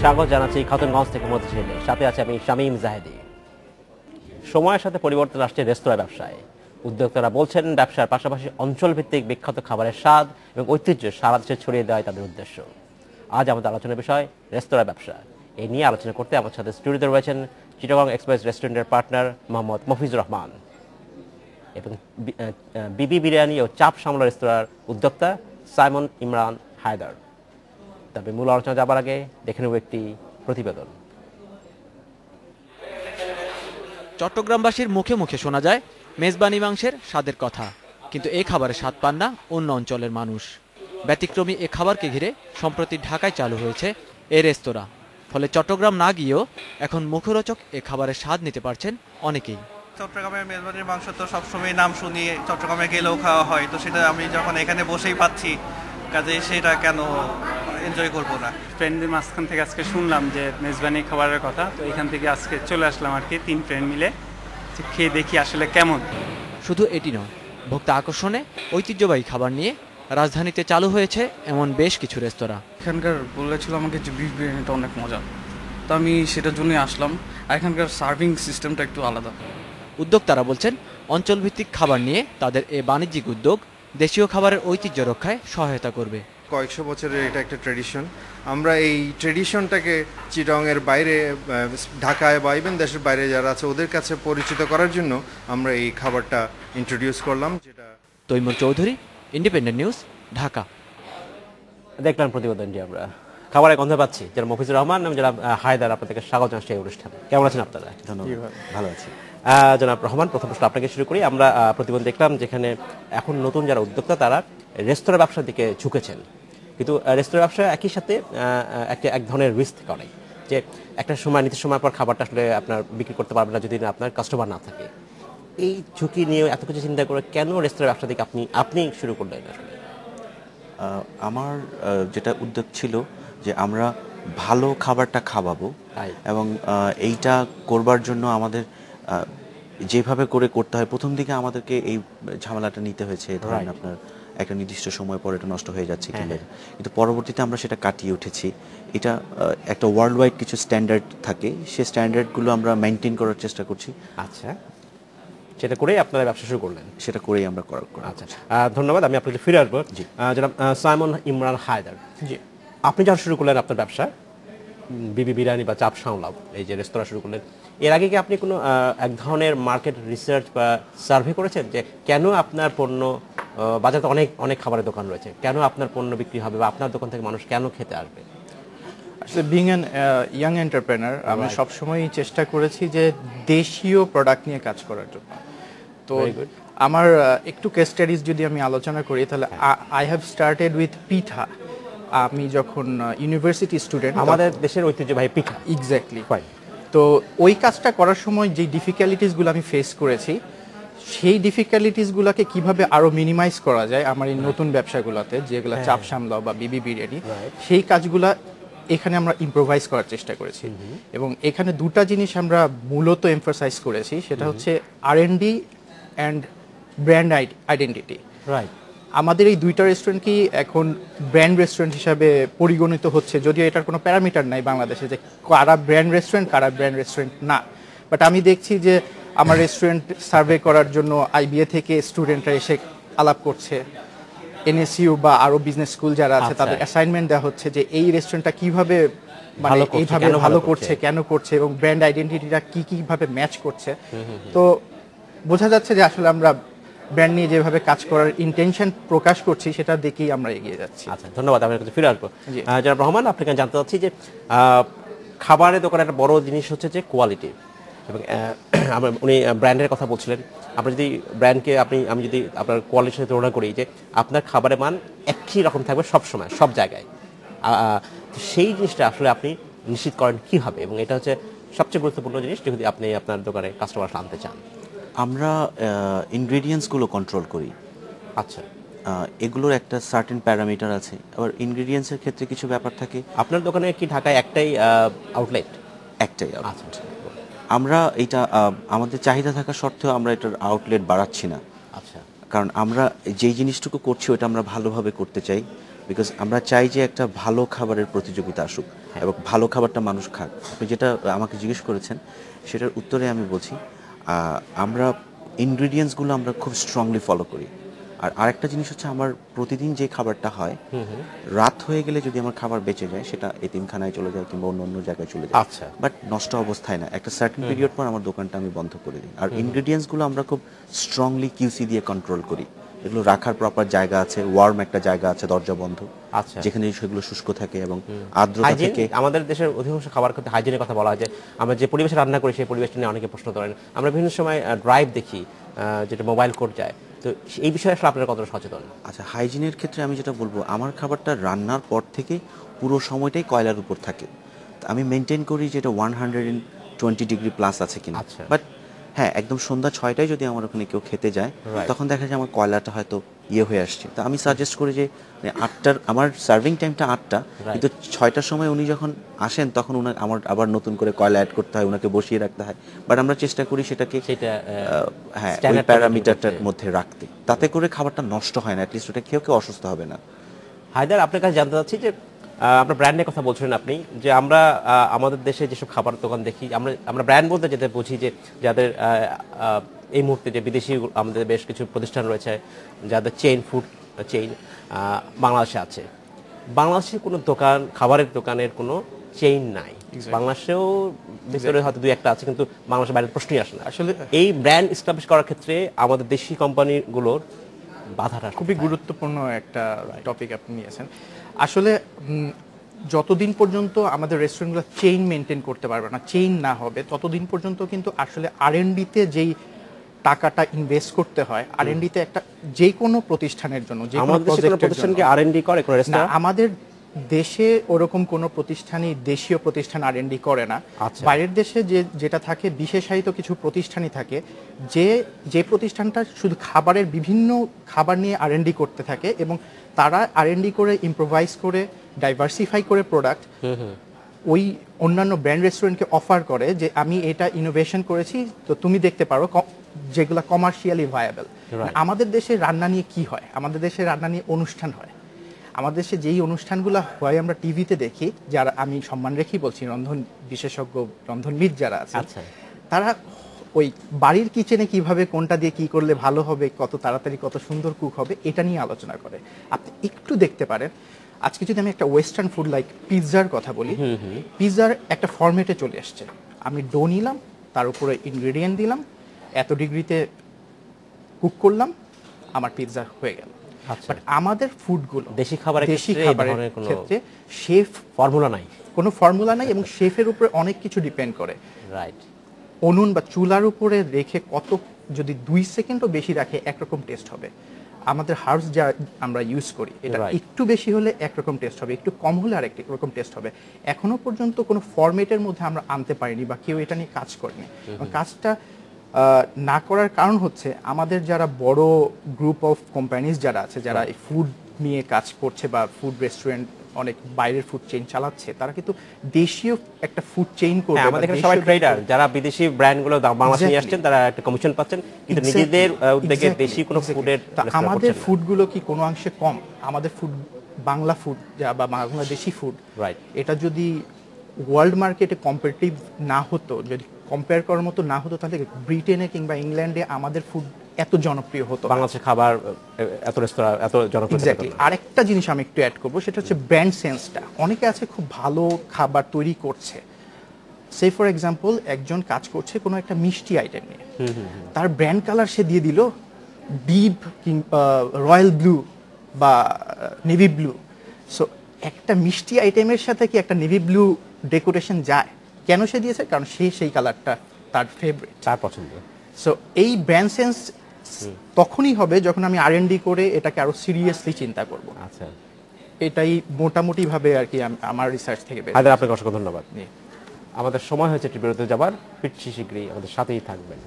স্বাগত জানাচ্ছি খাতুনগঞ্জ থেকে মতিঝিলে। সাথে আছে আমি শামীম জাহেদি। সময়ের সাথে পরিবর্তন আসছে রেস্তোরাঁ ব্যবসায়। উদ্যোক্তারা বলছেন ব্যবসার পাশাপাশি অঞ্চলভিত্তিক বিখ্যাত খাবারের স্বাদ এবং ঐতিহ্য সারা দেশে ছড়িয়ে দেওয়াই তাদের উদ্দেশ্য। আজ আমাদের আলোচনার বিষয় রেস্তোরাঁ ব্যবসা। এই নিয়ে আলোচনা করতে আমার সাথে স্টুডিওতে রয়েছেন চিটাগং এক্সপ্রেস রেস্টুরেন্টের পার্টনার মোহাম্মদ মফিজুর রহমান এবং বিবি বিরিয়ানি ও চাপ সামলা রেস্তোরাঁর উদ্যোক্তা সাইমন ইমরান হায়দার। তবে মূল আলোচনা যাবার আগে দেখে নেব একটি প্রতিবেদন। চট্টগ্রামবাসীর মুখে মুখে শোনা যায় মেজবানি মাংসের স্বাদের কথা, কিন্তু এই খাবারের স্বাদ পান না অন্য অঞ্চলের মানুষ। ব্যতিক্রমী এ খাবারকে ঘিরে সম্প্রতি ঢাকায় চালু হয়েছে এ রেস্তোরাঁ। ফলে চট্টগ্রাম না গিয়েও এখন মুখরোচক এ খাবারের স্বাদ নিতে পারছেন অনেকেই। চট্টগ্রামের মেজবানির মাংস তো সবসময় নাম শুনি, চট্টগ্রামে গেলেও খাওয়া হয়, তো সেটা আমি যখন এখানে বসেই পাচ্ছি, কাজে সেটা কেন এনজয় করবো না। ফ্রেন্ডদের মাঝখান থেকে আজকে শুনলাম যে মেজবানি খাবারের কথা, তো এখান থেকে আজকে চলে আসলাম আর কি, 3 ফ্রেন্ড মিলে খেয়ে দেখি আসলে কেমন। শুধু এটি নয়, ভোক্তা আকর্ষণে ঐতিহ্যবাহী খাবার নিয়ে রাজধানীতে চালু হয়েছে এমন বেশ কিছু রেস্তোরাঁ। এখানকার বলেছিল আমাকে যে বিফ বিরিয়ানিটা অনেক মজা, তো আমি সেটার জন্যই আসলাম। আর এখানকার সার্ভিং সিস্টেমটা একটু আলাদা। উদ্যোক্তারা বলছেন অঞ্চলভিত্তিক খাবার নিয়ে তাদের এ বাণিজ্যিক উদ্যোগ দেশীয় খাবারের ঐতিহ্য রক্ষায় সহায়তা করবে। কয়েকশো বছরের এটা একটা ট্র্যাডিশন। আমরা এই ট্র্যাডিশনটাকে চিটাগংয়ের বাইরে, ঢাকায় বা ইভেন দেশের বাইরে যারা আছে ওদের কাছে পরিচিত করার জন্য আমরা এই খাবারটা ইন্ট্রোডিউস করলাম। যেটা তৈমুর চৌধুরী, ইন্ডিপেন্ডেন্ট নিউজ, ঢাকা। দেখলাম প্রতিবেদনটি। আমরা খাবারের গন্ধ পাচ্ছি। যারা মফিজুর রহমান এবং যারা হায়দার, আপনাদেরকে স্বাগত জানাচ্ছি এই অনুষ্ঠানে। কেমন আছেন আপনারা? ধন্যবাদ, ভালো আছি। জনাব রহমান, প্রথম প্রশ্ন আপনাকে শুরু করি। আমরা প্রতিবেদন দেখলাম যেখানে এখন নতুন যারা উদ্যোক্তা তারা রেস্তোরাঁ ব্যবসার দিকে ঝুঁকেছেন, কিন্তু রেস্তোরাঁ ব্যবসা একই সাথে এক ধরনের রিস্ক করে যে একটা সময় নির্দিষ্ট সময় পর খাবারটা আসলে আপনার বিক্রি করতে পারবে না যদি না আপনার কাস্টমার না থাকে। এই ঝুঁকি নিয়ে এত কিছু চিন্তা করে কেন রেস্তোরাঁ ব্যবসা দিকে আপনি শুরু করলেন? আসলে আমার যেটা উদ্যোগ ছিল যে আমরা ভালো খাবারটা খাওয়াবো, এবং এইটা করবার জন্য আমাদের যেভাবে করে করতে হয়, প্রথম দিকে আমাদেরকে এই ঝামেলাটা নিতে হয়েছে। ধরেন আপনার একটা নির্দিষ্ট সময় পর এটা নষ্ট হয়ে যাচ্ছে, কিন্তু পরবর্তীতে আমরা সেটা কাটিয়ে উঠেছি। এটা একটা ওয়ার্ল্ড ওয়াইড কিছু স্ট্যান্ডার্ড থাকে, সেই স্ট্যান্ডার্ডগুলো আমরা মেনটেন করার চেষ্টা করছি। আচ্ছা, সেটা করেই আপনারা ব্যবসা শুরু করলেন? সেটা করেই আমরা করার। আচ্ছা, ধন্যবাদ। আমি আপনাকে ফিরে আসবো। জনাব সাইমন ইমরান হায়দার, জি, আপনি যখন শুরু করলেন আপনার ব্যবসা বিবি বিরিয়ানি বা চাপ সামলাও, এই যে রেস্তোরাঁ শুরু করলেন, এর আগে কি আপনি কোনো এক ধরনের মার্কেট রিসার্চ বা সার্ভে করেছেন যে কেন আপনার পণ্য, বাজারে তো অনেক অনেক খাবারের দোকান রয়েছে, কেন আপনার পণ্য বিক্রি হবে বা আপনার দোকান থেকে মানুষ কেন খেতে আসবে? আসলে বিং অ্যান ইয়াং এন্টারপ্রেনার, আমি সবসময়ই চেষ্টা করেছি যে দেশীয় প্রোডাক্ট নিয়ে কাজ করার জন্য। তো আমার একটু কেস স্টাডিজ যদি আমি আলোচনা করি, তাহলে আই হ্যাভ স্টার্টেড উইথ পিঠা। আমি যখন ইউনিভার্সিটি স্টুডেন্ট, আমাদের দেশের ঐতিহ্যবাহী পিঠা। এক্স্যাক্টলি। তো ওই কাজটা করার সময় যে ডিফিকাল্টিসগুলো আমি ফেস করেছি, সেই ডিফিকাল্টিসগুলোকে কিভাবে আরো মিনিমাইজ করা যায় আমার এই নতুন ব্যবসাগুলোতে, যেগুলো চাপ সামলাও বা বিবি বিরিয়ানি, সেই কাজগুলা এখানে আমরা ইম্প্রোভাইজ করার চেষ্টা করেছি। এবং এখানে দুটা জিনিস আমরা মূলত এমফাসাইজ করেছি, সেটা হচ্ছে R&D and brand identity. Right. আমাদের এই দুইটা রেস্টুরেন্ট কি এখন ব্র্যান্ড রেস্টুরেন্ট হিসাবে পরিগণিত হচ্ছে, যদিও এটার কোনো প্যারামিটার নাই বাংলাদেশে যে কারা ব্র্যান্ড রেস্টুরেন্ট কারা ব্র্যান্ড রেস্টুরেন্ট না। বাট আমি দেখছি যে আমার রেস্টুরেন্ট সার্ভে করার জন্য IBA থেকে স্টুডেন্টরা এসে আলাপ করছে, NSU বা আরো বিজনেস স্কুল যারা আছে তাদের অ্যাসাইনমেন্ট দেওয়া হচ্ছে যে এই রেস্টুরেন্টটা কিভাবে এইভাবে ভালো করছে, কেন করছে, এবং ব্র্যান্ড আইডেন্টিটিটা কিভাবে ম্যাচ করছে। তো বোঝা যাচ্ছে যে আসলে আমরা ব্র্যান্ড নিয়ে যেভাবে কাজ করার ইন্টেনশন প্রকাশ করছি, সেটা দেখেই আমরা এগিয়ে যাচ্ছি। আচ্ছা, ধন্যবাদ। আপনার কাছে ফিরে আসবো। জনাব রহমান, আপনাকে জানতে চাচ্ছি যে খাবারের দোকানে একটা বড় জিনিস হচ্ছে যে কোয়ালিটি, এবং উনি ব্র্যান্ডের কথা বলছিলেন। আমরা যদি ব্র্যান্ডকে আমি যদি আপনার কোয়ালিটির সাথে তুলনা করি, যে আপনার খাবারের মান একই রকম থাকবে সব সময় সব জায়গায়, সেই জিনিসটা আসলে আপনি নিশ্চিত করেন কীভাবে? এবং এটা হচ্ছে সবচেয়ে গুরুত্বপূর্ণ জিনিস যদি আপনি আপনার দোকানে কাস্টমার আনতে চান। আমরা ইনগ্রেডিয়েন্টসগুলো কন্ট্রোল করি। আচ্ছা, এগুলোর একটা সার্টেন প্যারামিটার আছে। আবার ইনগ্রেডিয়েন্টসের ক্ষেত্রে কিছু ব্যাপার থাকে। আপনার দোকানে কি ঢাকায় একটাই আউটলেট? একটাই। আচ্ছা, আমরা এটা আমাদের চাহিদা থাকা সত্ত্বেও আমরা এটার আউটলেট বাড়াচ্ছি না। আচ্ছা, কারণ আমরা যেই জিনিসটুকু করছি ওটা আমরা ভালোভাবে করতে চাই। বিকজ আমরা চাই যে একটা ভালো খাবারের প্রতিযোগিতা আসুক এবং ভালো খাবারটা মানুষ খাক। আপনি যেটা আমাকে জিজ্ঞেস করেছেন সেটার উত্তরে আমি বলছি আমরা ইনগ্রিডিয়েন্টসগুলো আমরা খুব স্ট্রংলি ফলো করি। আর আরেকটা জিনিস হচ্ছে আমার প্রতিদিন যে খাবারটা হয় রাত হয়ে গেলে যদি আমার খাবার বেঁচে যায় সেটা এতিমখানায় চলে যায় কিংবা অন্য অন্য জায়গায় চলে যায়, আচ্ছা, বাট নষ্ট অবস্থায় না। একটা সার্টেন পিরিয়ড পর আমার দোকানটা আমি বন্ধ করে দিই। আর ইনগ্রিডিয়েন্টসগুলো আমরা খুব স্ট্রংলি কিউসি দিয়ে কন্ট্রোল করি। এগুলো রাখার প্রপার জায়গা আছে, ওয়ার্ম একটা জায়গা আছে, দরজা বন্ধ, আচ্ছা, যেখানে সেগুলো শুষ্ক থাকে এবং আর্দ্রতা থেকে। আমাদের দেশের অধিকাংশ খাবার ক্ষেত্রে হাইজিনের কথা বলা হয় যে আমরা যে পরিবেশে রান্না করি সেই পরিবেশটা নিয়ে অনেকে প্রশ্ন করেন। আমরা বিভিন্ন সময় ড্রাইভ দেখি যেটা মোবাইল কোড যায়, তো এই বিষয়ে আসলে আপনারা কতটা সচেতন? আচ্ছা, হাইজিনের ক্ষেত্রে আমি যেটা বলবো, আমার খাবারটা রান্নার পর থেকে পুরো সময়টাই কয়লার উপর থাকে। আমি মেনটেন করি যেটা 120 ডিগ্রি প্লাস আছে কিনা। বাট হ্যাঁ, একদম সন্ধ্যা 6টায় যদি আমার ওখানে কেউ খেতে যায় তখন দেখা যায় আমার কয়লাটা হয়তো হয়ে আসছে। তো আমি সাজেস্ট করি যে 8টার আমার সার্ভিং টাইমটা 8টা, কিন্তু 6টার সময় উনি যখন আসেন তখন উনার আমার আবার নতুন করে কয়লা অ্যাড করতে হয়, ওনাকে বসিয়ে রাখতে হয়। বাট আমরা চেষ্টা করি সেটাকে হ্যাঁ ওই প্যারামিটারটার মধ্যে রাখতে, তাতে করে খাবারটা নষ্ট হয় না, অ্যাটলিস্ট ওটা কেউ অসুস্থ হবে না। হায়দার, আপনার কাছে জানতে চাচ্ছি যে আপনার ব্র্যান্ডের কথা বলছিলেন আপনি, যে আমরা আমাদের দেশে যেসব খাবার দোকান দেখি, আমরা ব্র্যান্ড বলতে যেটা বুঝি যে যাদের এই মুহূর্তে যে বিদেশি আমাদের বেশ কিছু প্রতিষ্ঠান রয়েছে যাদের ফুড চেইন বাংলাদেশে আছে। বাংলাদেশে কোনো দোকান, খাবারের দোকানের কোনো চেইন নাই। বাংলাদেশেও ভিতরে হয়তো 2-1টা আছে, কিন্তু বাংলাদেশের বাইরের প্রশ্নই আসে না। আসলে এই ব্র্যান্ড এস্টাবলিশ করার ক্ষেত্রে আমাদের দেশি কোম্পানিগুলোর বাধাটা খুবই গুরুত্বপূর্ণ একটা টপিক আপনি নিয়েছেন। আসলে যতদিন পর্যন্ত আমাদের রেস্টুরেন্টগুলো চেইন মেনটেন করতে পারবে না, চেইন না হবে, ততদিন পর্যন্ত কিন্তু আসলে R&D-তে যেই টাকাটা ইনভেস্ট করতে হয়, R&D-তে একটা যে কোনো প্রতিষ্ঠানের জন্য, যে কোনো প্রতিষ্ঠানকে R&D করে না, আমাদের দেশে ওরকম কোনো প্রতিষ্ঠানই দেশীয় প্রতিষ্ঠান R&D করে না। বাইরের দেশে যেটা থাকে, বিশেষায়িত কিছু প্রতিষ্ঠানই থাকে যে প্রতিষ্ঠানটা শুধু খাবারের বিভিন্ন খাবার নিয়ে R&D করতে থাকে এবং তারা R&D করে ইম্প্রোভাইজ করে ডাইভার্সিফাই করে প্রোডাক্ট ওই অন্যান্য ব্র্যান্ড রেস্টুরেন্টকে অফার করে যে আমি এটা ইনোভেশন করেছি, তো তুমি দেখতে পারো, যেগুলো কমার্শিয়ালি ভায়াবল। আমাদের দেশে রান্না নিয়ে কি হয়? আমাদের দেশে রান্না নিয়ে অনুষ্ঠান হয়। আমাদের দেশে যেই অনুষ্ঠানগুলো হয় আমরা টিভিতে দেখি, যারা আমি সম্মান রেখেই বলছি, রন্ধন বিশেষজ্ঞ, রন্ধনবিদ যারা আছে, তারা ওই বাড়ির কিচেনে কিভাবে কোনটা দিয়ে কি করলে ভালো হবে, কত তাড়াতাড়ি কত সুন্দর কুক হবে, এটা নিয়ে আলোচনা করে। আপনি একটু দেখতে পারেন, আজকে যদি আমি একটা ওয়েস্টার্ন ফুড লাইক পিৎজার কথা বলি, পিৎজার একটা ফরম্যাটে চলে আসছে। আমি ডো নিলাম, তার উপরে ইনগ্রেডিয়েন্ট দিলাম, এত ডিগ্রিতে কুক করলাম, আমার পিৎজা হয়ে গেল। বাট আমাদের ফুডগুলো, দেশি খাবারের ক্ষেত্রে শেফ ফর্মুলা নাই, কোনো ফর্মুলা নাই, এবং শেফের উপরে অনেক কিছু ডিপেন্ড করে। রাইট, উনুন বা চুলার উপরে রেখে কত, যদি 2 সেকেন্ডও বেশি রাখে একরকম টেস্ট হবে। আমাদের হার্বস যা আমরা ইউজ করি, এটা একটু বেশি হলে একরকম টেস্ট হবে, একটু কম হলে আরেক রকম টেস্ট হবে। এখনো পর্যন্ত কোনো ফরম্যাটের মধ্যে আমরা আনতে পারিনি বা কেউ এটা নিয়ে কাজ করেনি। কাজটা না করার কারণ হচ্ছে আমাদের যারা বড় গ্রুপ অফ কোম্পানিজ যারা আছে, যারা এই ফুড নিয়ে কাজ করছে বা ফুড রেস্টুরেন্ট, অনেক বাইরের ফুড চেইন চালাচ্ছে, তারা কিন্তু দেশীয় একটা ফুড চেইন করবে। আমাদের এখানে সবাই ট্রেডার, যারা বিদেশি ব্র্যান্ডগুলো বাংলাদেশে নিয়ে আসছেন, তারা একটা কমিশন পাচ্ছেন, কিন্তু নিজেদের উদ্যোগে দেশি কোনো ফুডের। আমাদের ফুডগুলো কি কোনো অংশে কম? আমাদের ফুড, বাংলা ফুড বা বাংলাদেশি ফুড, রাইট, এটা যদি ওয়ার্ল্ড মার্কেটে কম্পিটিটিভ না হতো, যদি কম্পেয়ার করার মতো না হতো, তাহলে ব্রিটেনে কিংবা ইংল্যান্ডে আমাদের ফুড এত জনপ্রিয় হতো। বাংলাদেশের খাবার এত রেস্তোরাঁ এত জনপ্রিয়। এক্স্যাক্টলি। আরেকটা জিনিস আমি একটু অ্যাড করবো, সেটা হচ্ছে ব্র্যান্ড সেন্সটা। অনেকে আছে খুব ভালো খাবার তৈরি করছে, সে ফর এক্সাম্পল একজন কাজ করছে কোনো একটা মিষ্টি আইটেম নিয়ে, তার ব্র্যান্ড কালার সে দিয়ে দিল ডিপ রয়্যাল ব্লু বা নেভি ব্লু। সো একটা মিষ্টি আইটেমের সাথে কি একটা নেভি ব্লু ডেকোরেশন যায়? কেন সে দিয়েছে? কারণ সেই কালারটা তার ফেভারিট, তার পছন্দ। সো এই ব্র্যান্ড সেন্স তখনই হবে যখন আমি R&D করে এটাকে আরো সিরিয়াসলি চিন্তা করব। আচ্ছা, এটাই মোটামুটি ভাবে আর কি আমার রিসার্চ থেকে বের। আপনাকে অসংখ্য ধন্যবাদ। আমাদের সময় হয়েছে একটু বিরতি যাবার, ফিরছি শীঘ্রই, আমাদের সাথেই থাকবেন।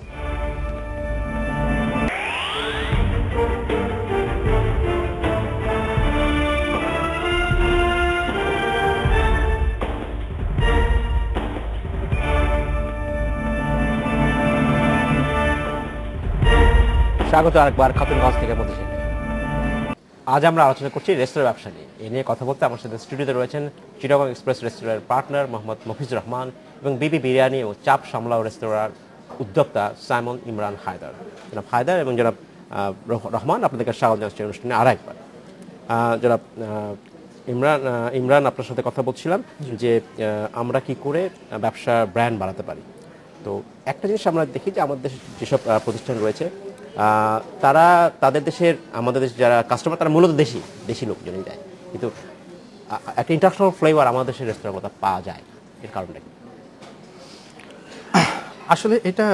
স্বাগত আরেকবার খাতুনগঞ্জ থেকে প্রতিদিন। আজ আমরা আলোচনা করছি রেস্তোরাঁ ব্যবসা নিয়ে। এ নিয়ে কথা বলতে আমার সাথে স্টুডিওতে রয়েছেন চিটাগং এক্সপ্রেস রেস্তোরাঁর পার্টনার মোহাম্মদ মফিজুর রহমান এবং বিবি বিরিয়ানি ও চাপ সামলাও রেস্তোরাঁর উদ্যোক্তা সাইমন ইমরান হায়দার। জনাব হায়দার এবং জনাব রহমান, আপনাদেরকে স্বাগত জানাচ্ছি অনুষ্ঠানে আরেকবার। জনাব ইমরান, আপনার সাথে কথা বলছিলাম যে আমরা কি করে ব্যবসা ব্র্যান্ড বাড়াতে পারি। তো একটা জিনিস আমরা দেখি যে আমাদের দেশে যেসব প্রতিষ্ঠান রয়েছে তারা তাদের দেশের, আমাদের দেশের যারা কাস্টমার তারা মূলত দেশি লোকজনই যায়, কিন্তু একটা ইন্টারন্যাশনাল ফ্লেভার আমাদের দেশের রেস্তোরাঁর মতো পাওয়া যায়। এর কারণটা কি? আসলে এটা